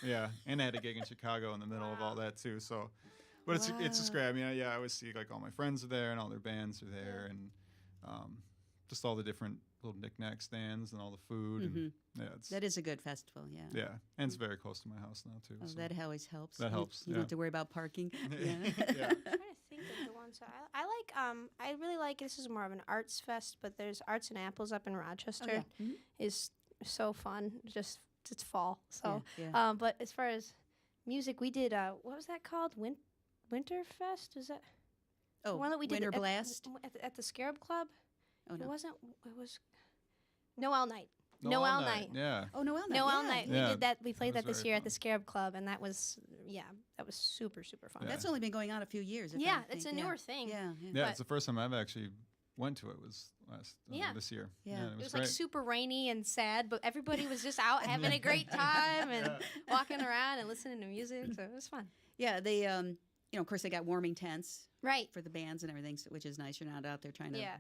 Yeah, and I had a gig in Chicago in the middle of all that too. So, but it's just Wow. great. I mean, I always see like all my friends are there and all their bands are there, and just all the different little knick-knack stands and all the food. And, yeah, it's That is a good festival, yeah. yeah, and it's very close to my house now too. Oh, so. that always helps. That helps, You yeah. don't have to worry about parking. Yeah. Yeah. I'm trying to think of the ones I like. I really like. This is more of an arts fest, but there's Arts and Apples up in Rochester. Oh, yeah. Mhm. Is so fun. Just it's fall, so. Yeah. But as far as music, we did. What was that called? Winterfest? Is that Oh, the one that we did Winter at, Blast. at the Scarab Club? Oh, It no. wasn't. It was Noel Night. Noel Night. Yeah. Oh, Noel Night. Noel yeah. Night. Yeah. We did that. We played was that this very year at fun. the Scarab Club, and that was super fun. Yeah. That's only been going on a few years. if I Yeah, it's a think. newer thing. Yeah. Yeah, But- it's the first time I've actually went to it. Was Yeah. this year. Yeah. it It was was great. like super rainy and sad, but everybody was just out having a great time and walking around and listening to music. So it was fun. Yeah, they, of course, they got warming tents Right. for the bands and everything, which is nice. You're not out there trying to. Yeah.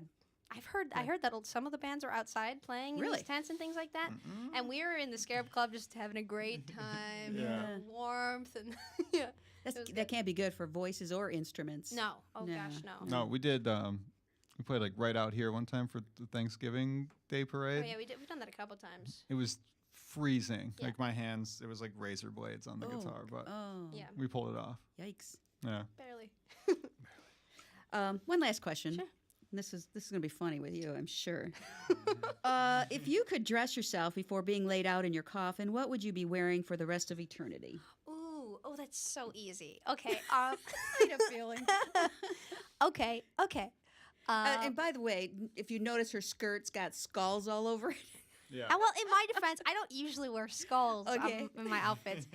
I heard that some of the bands are outside playing in Really? these tents and things like that. Mm-mm. And we were in the Scarab Club just having a great time, Yeah. warmth and yeah. That's, It was that good. can't be good for voices or instruments. No. Oh No. gosh, no. No, we did. We played like right out here one time for the Thanksgiving Day Oh parade. yeah, we've done that a couple times. It was freezing. Yeah. Like my hands, it was like razor blades on the guitar, but Oh. Yeah. we pulled it off. Yikes. Yeah. Barely. One last question. Sure. This is going to be funny with you, I'm sure. If you could dress yourself before being laid out in your coffin, what would you be wearing for the rest of eternity? Ooh, oh, that's so easy. Okay. I had a feeling. Okay. And by the way, if you notice, her skirt's got skulls all over it. Yeah. Well, in my defense, I don't usually wear skulls Okay. in my outfits.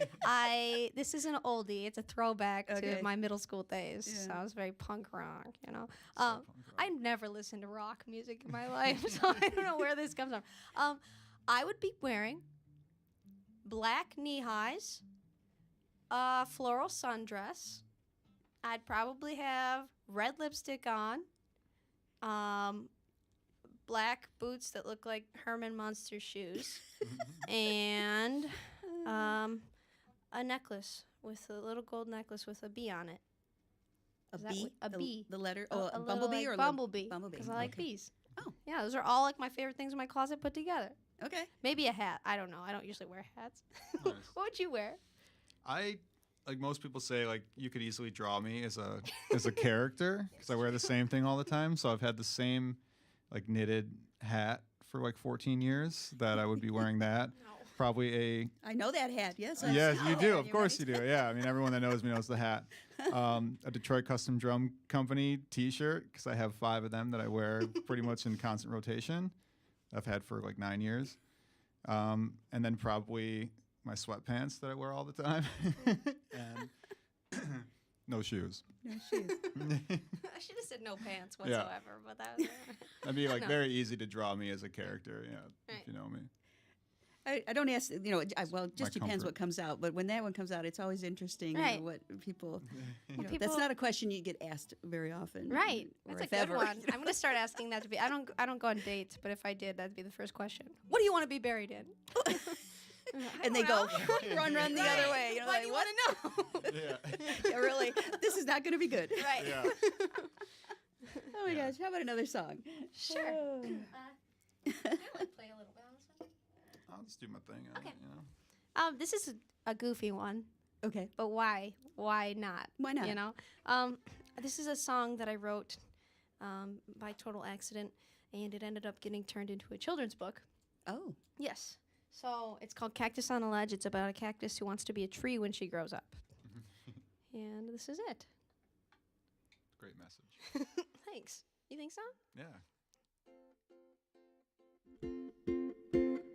This is an oldie. It's a throwback to my middle school days. Yeah. So I was very punk rock, you know. So punk rock. I never listened to rock music in my life, so I don't know where this comes from. I would be wearing black knee highs, a floral sundress. I'd probably have red lipstick on, black boots that look like Herman Munster shoes, and a necklace with a little gold necklace with a bee on it. A Is that bee? what- a bee. The letter? A Oh, a little, bumblebee like, or bumblebee? Bumblebee. Because I like Okay. bees. Oh. Yeah, those are all like my favorite things in my closet put together. Okay. Maybe a hat. I don't know. I don't usually wear hats. Nice. What would you wear? I like most people say like you could easily draw me as a character because I wear the same thing all the time. So I've had the same like knitted hat for like 14 years that I would be wearing that. Probably I know that hat. Yes. yes, you do. Of course you do. Yeah. I mean, everyone that knows me knows the hat. A Detroit Custom Drum Company T-shirt because I have 5 of them that I wear pretty much in constant rotation. I've had for like 9 years. And then probably my sweatpants that I wear all the time. And no shoes. No shoes. I should have said no pants whatsoever, but that was That'd be like No. very easy to draw me as a character, Right. if you know me. I don't ask, well, it just My depends comfort. what comes out. But when that one comes out, it's always interesting Right. what people, Well, that's people- not a question you get asked very often. right. or That's a if good ever, one. you know. I'm gonna start asking that to be. I don't go on dates, but if I did, that'd be the first question. What do you want to be buried in? And they go, run the other way. You know, Why like, do you what? want to know? Yeah. Yeah, really, this is not going to be good. Right. Yeah. Oh my Yeah. gosh, how about another song? Sure. Oh. I like play a little bit on this one. I'll just do my thing. Okay. You know. This is a goofy one, Okay, but why? Why not? why not? You know, this is a song that I wrote by total accident, and it ended up getting turned into a children's book. Oh, Yes. So it's called Cactus on a Ledge. It's about a cactus who wants to be a tree when she grows up. And this is it. Great message. Thanks. You think so? Yeah.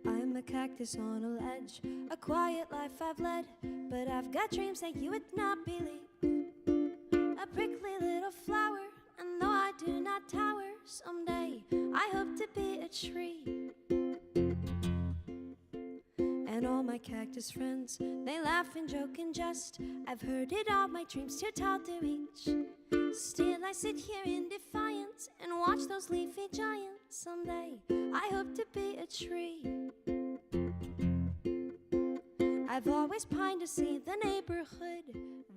I'm a cactus on a ledge, a quiet life I've led, but I've got dreams that you would not believe. A prickly little flower, and though I do not tower, someday I hope to be a tree. And all my cactus friends, they laugh and joke and jest. I've heard it all, my dreams too tall to reach. Still I sit here in defiance and watch those leafy giants. Someday I hope to be a tree. I've always pined to see the neighborhood,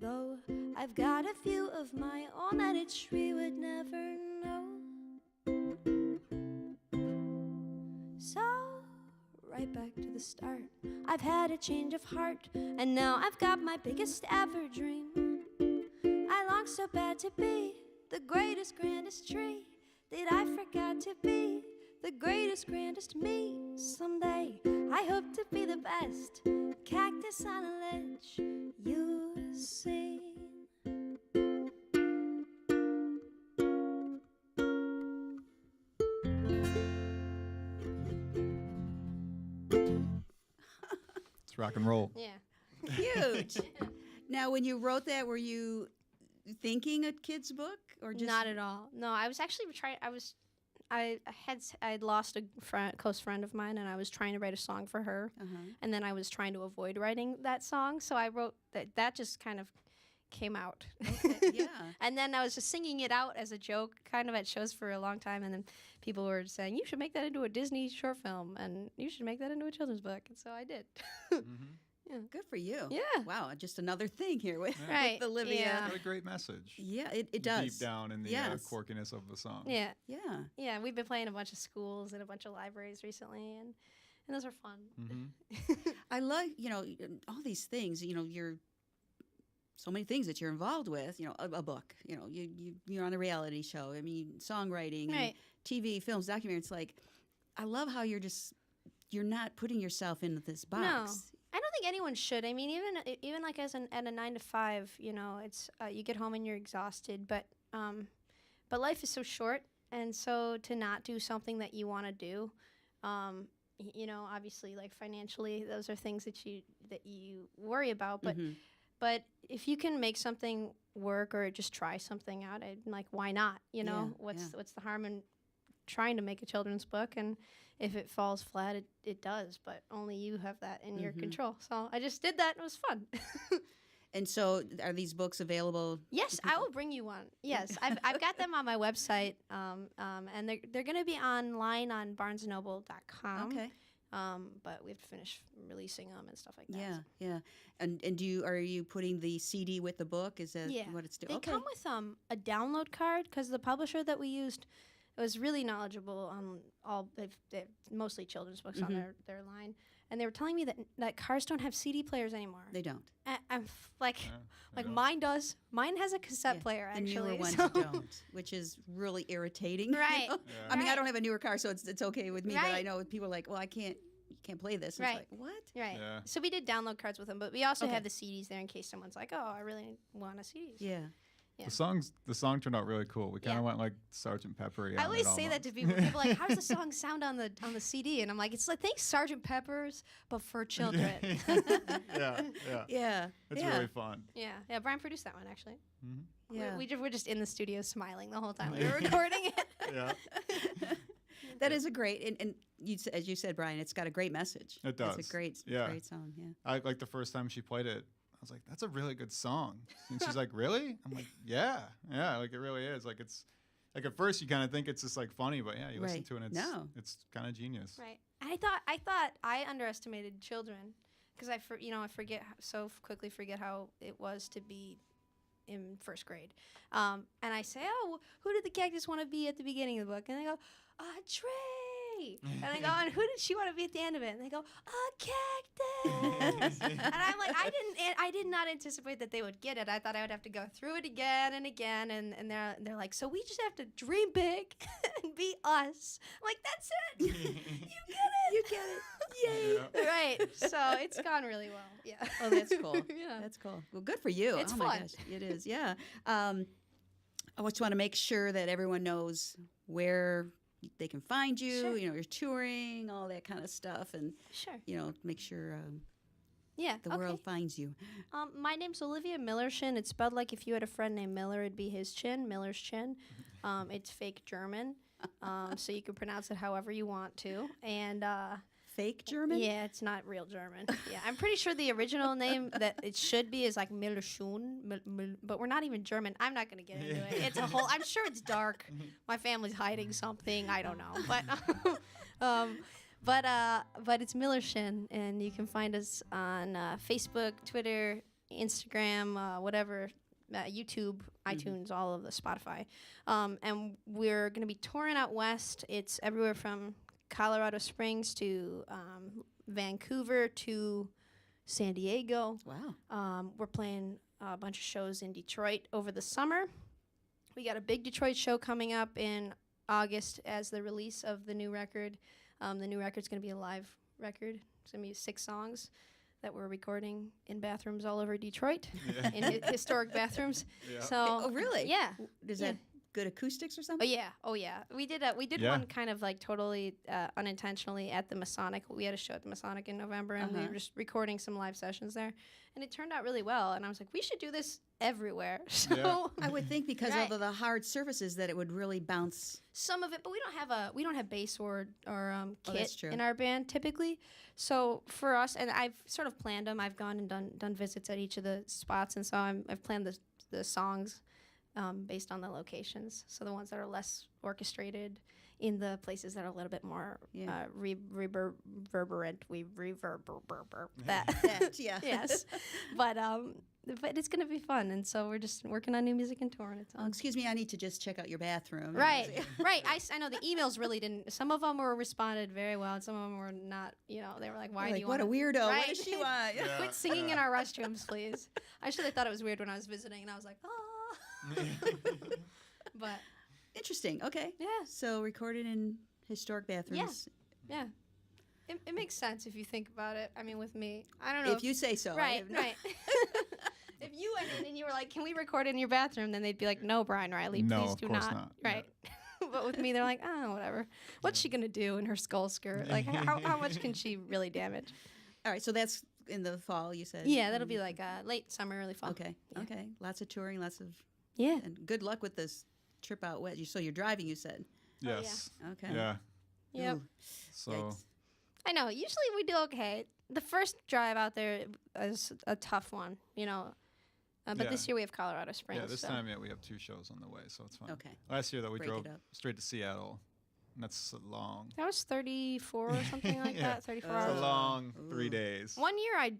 though I've got a view of my own that a tree would never know. So, right back to the start, I've had a change of heart, and now I've got my biggest ever dream. I long so bad to be the greatest, grandest tree. Did I forget to be the greatest, grandest me? Someday I hope to be the best cactus on a ledge you've seen. It's rock and roll. Yeah. cute. Now, when you wrote that, were you thinking a kid's book or just Not at all. No, I was actually trying. I'd lost a close friend of mine, and I was trying to write a song for her, and then I was trying to avoid writing that song, so I wrote that. That just kind of came out. Yeah. And then I was just singing it out as a joke, kind of at shows for a long time, and then people were saying, "You should make that into a Disney short film, and you should make that into a children's book," and so I did. Good for you. Yeah. Wow, just another thing here with, Right, with Olivia. yeah. What a great message. Yeah, it does. Deep down in the Yes. quirkiness of the song. Yeah, Yeah. yeah. We've been playing a bunch of schools and a bunch of libraries recently, and those are fun. I love, all these things, you're so many things that you're involved with, a book, you're on a reality show. I mean, songwriting, and Right. TV, films, documentaries. It's like, I love how you're not putting yourself into this box. No. I don't think anyone should. I mean, even like at a 9 to 5, it's you get home and you're exhausted, but life is so short, and so to not do something that you want to do, you know, obviously, like financially, those are things that you worry about. But Mhm. but if you can make something work or just try something out, I'm like, why not? You know, Yeah, what's the harm in trying to make a children's book? And if it falls flat, it does. But only you have that in your control. So I just did that. And it was fun. And so, are these books available? Yes, I will bring you one. Yes, I've got them on my website, and they're going to be online on BarnesandNoble.com. Okay. But we have to finish releasing them and stuff like that. Yeah, yeah. And are you putting the CD with the book? Is that what it's doing? They come with a download card because the publisher that we used was really knowledgeable on all they've mostly children's books on their line, and they were telling me that cars don't have CD players anymore. They don't. I'm like mine does. Mine has a cassette player actually. The newer ones so. don't, which is really irritating. Right. You know? Yeah. I mean, I don't have a newer car, so it's okay with me. But I Right. know people are like, well, you can't play this. And Right. It's like, what? Right. Yeah. So we did download cards with them, but we also Okay. have the CDs there in case someone's like, oh, I really want a CD. Yeah. Yeah. The song turned out really cool. We kind of Yeah. went like Sergeant Peppery. I always say that to people. People are like, how does the song sound on the CD? And I'm like, it's like, think Sgt. Pepper's, but for children. yeah. Yeah. It's yeah. really fun. Yeah. Brian produced that one actually. Mm-hmm. Yeah. We're just in the studio smiling the whole time we were recording it. Yeah. That is a great, and as you said, Brian, it's got a great message. It does. It's a great song. Yeah. I like the first time she played it. I was like, "That's a really good song." And she's like, "Really?" I'm like, "Yeah, like it really is. Like it's like at first you kind of think it's just like funny, but yeah, you listen Right. to it, and it's kind of genius." Right. I thought I underestimated children because I quickly forget how it was to be in first grade. And I say, oh, who did the cactus want to be at the beginning of the book? And they go, Trey. And I go, and who did she want to be at the end of it? And they go, a cactus. And I'm like, I did not anticipate that they would get it. I thought I would have to go through it again and again. And they're like, so we just have to dream big and be us. I'm like, that's it. You get it. You get it. Yay. Yeah. Right. So it's gone really well. Yeah. Oh, that's cool. Yeah. That's cool. Well, good for you. It's oh my fun. gosh, it is. Yeah. I just want to make sure that everyone knows where they can find you. Sure. You know, you're touring, all that kind of stuff, and Sure. make sure Yeah. the world finds you. My name's Olivia Milllerschin. It's spelled like if you had a friend named Miller, it'd be his chin, Miller's chin. It's fake German, so you can pronounce it however you want to. And Fake German? yeah, it's not real German. Yeah, I'm pretty sure the original name that it should be is like Milllerschun, but we're not even German. I'm not gonna get into it. It's a whole. I'm sure it's dark. My family's hiding something. I don't know, but it's Milllerschin, and you can find us on Facebook, Twitter, Instagram, whatever. YouTube, iTunes, all of the Spotify. And we're going to be touring out west. It's everywhere from Colorado Springs to Vancouver to San Diego. Wow. We're playing a bunch of shows in Detroit over the summer. We got a big Detroit show coming up in August as the release of the new record. The new record's going to be a live record. It's going to be 6 songs that we're recording in bathrooms all over Detroit, in historic bathrooms. Yeah. So, Oh, really? yeah. Is Yeah. that good acoustics or Oh something? yeah. We did Yeah. one kind of like totally unintentionally at the Masonic. We had a show at the Masonic in November, and we were just recording some live sessions there, and it turned out really well. And I was like, we should do this everywhere. So Yeah. I would think because Right. of the hard surfaces that it would really bounce. some of it, but we don't have bass or that's kit true. in our band typically. So for us, and I've sort of planned them. I've gone and done visits at each of the spots, and so I've planned the songs based on the locations. So the ones that are less orchestrated in the places that are a little bit more reverberant. We reverberate that. That, yeah. Yes, but it's gonna be fun, and so we're just working on new music and touring it. Oh, excuse me, I need to just check out your bathroom. Right, right. I know the emails really didn't. Some of them were responded very well, and some of them were not. They were like, "Why do you What want a weirdo. Right? What does she want? Yeah. Quit singing in our restrooms, please." I actually thought it was weird when I was visiting, and I was like, "Ah." But Interesting. Okay. yeah, So recorded in historic bathrooms. yeah. It makes sense if you think about it. I mean, with me, I don't know If you say so. I right, have no- right. If you went in and you were like, "Can we record in your bathroom?" Then they'd be like, "No, Brian Riley, No, please of do course not." not. Right. But with me, they're like, oh, whatever. What's she gonna do in her skull skirt? Like, how much can she really damage? All right, so that's in the fall, you said? Yeah, that'll be like late summer, early fall. Okay, Yeah. okay. Lots of touring, lots of... Yeah. And good luck with this trip out west. So you're driving, you said? Yes. Okay. Yeah. Yep. Ooh, So yikes. I know. Usually we do okay. The first drive out there is a tough one, you know. But Yeah. this year we have Colorado Springs. yeah, this so. time we have 2 shows on the way, so it's fine. Okay. Last year that we Break drove it up. straight to Seattle, and that's long. That was 34 or something like Yeah. that. 34 It's hours. a long Ooh. 3 days. One year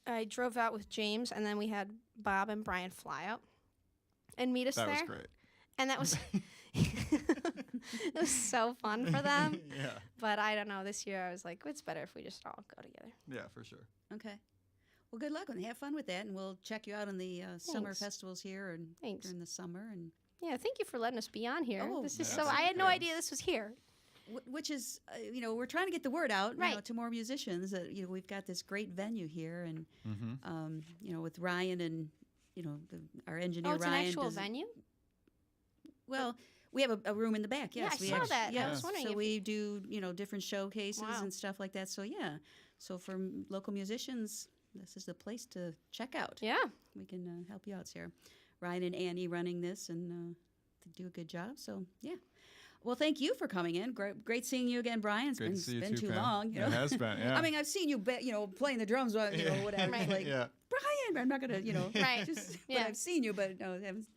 I drove out with James, and then we had Bob and Brian fly out and meet us That there. was great. And that was it was so fun for them. Yeah. But I don't know. This year I was like, it's better if we just all go together. Yeah, for sure. Okay. Well, good luck and have fun with that, and we'll check you out on the summer Thanks. festivals here and Thanks. during the summer, and Yeah, thank you for letting us be on here. Oh, This is yeah, so. I had no yeah. idea this was here. which is, we're trying to get the word out, Right. to more musicians that we've got this great venue here, and Mm-hmm. with Ryan and our engineer Oh, it's Ryan. an actual does- venue. Well, we have a room in the back. Yeah, Yes, I we saw actually- that. I Yeah, was wondering so if- we do different showcases Wow. and stuff like that. So yeah, so for local musicians, this is the place to check out. Yeah. We can help you out, Sarah. Ryan and Annie running this and they do a good job. So yeah. Well, thank you for coming in. Great seeing you again, Brian. It's Great been, to see you been too, too Pam. long. It has been, yeah. I mean, I've seen you, playing the drums, whatever. Right. Like Yeah. Brian, I'm not gonna, Right. just. Yeah. But I've seen you, but no, I haven't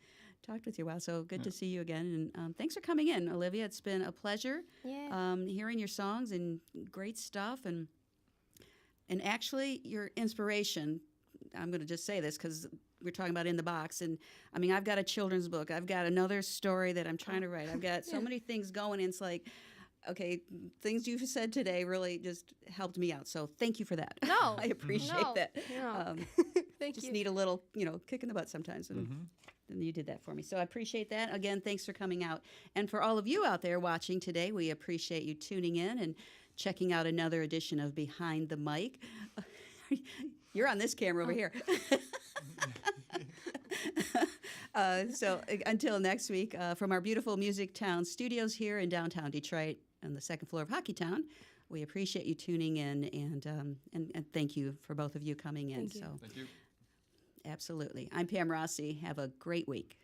talked with you a while. So good to see you again, and thanks for coming in, Olivia. It's been a pleasure. Yeah. Hearing your songs and great stuff, and actually your inspiration. I'm going to just say this because we're talking about In the Box, and I mean, I've got a children's book. I've got another story that I'm trying to write. I've got so many things going, and it's like, okay, things you've said today really just helped me out. So thank you for that. No. I appreciate No. that. No. Thank Just you. need a little, kick in the butt sometimes. And Mm-hmm. you did that for me. So I appreciate that. Again, thanks for coming out. And for all of you out there watching today, we appreciate you tuning in and checking out another edition of Behind the Mic. You're on this camera over here. So until next week, from our beautiful MusicTown studios here in downtown Detroit on the second floor of Hockeytown, we appreciate you tuning in, and thank you for both of you coming in. Thank you. So Thank you. absolutely. I'm Pam Rossi. Have a great week.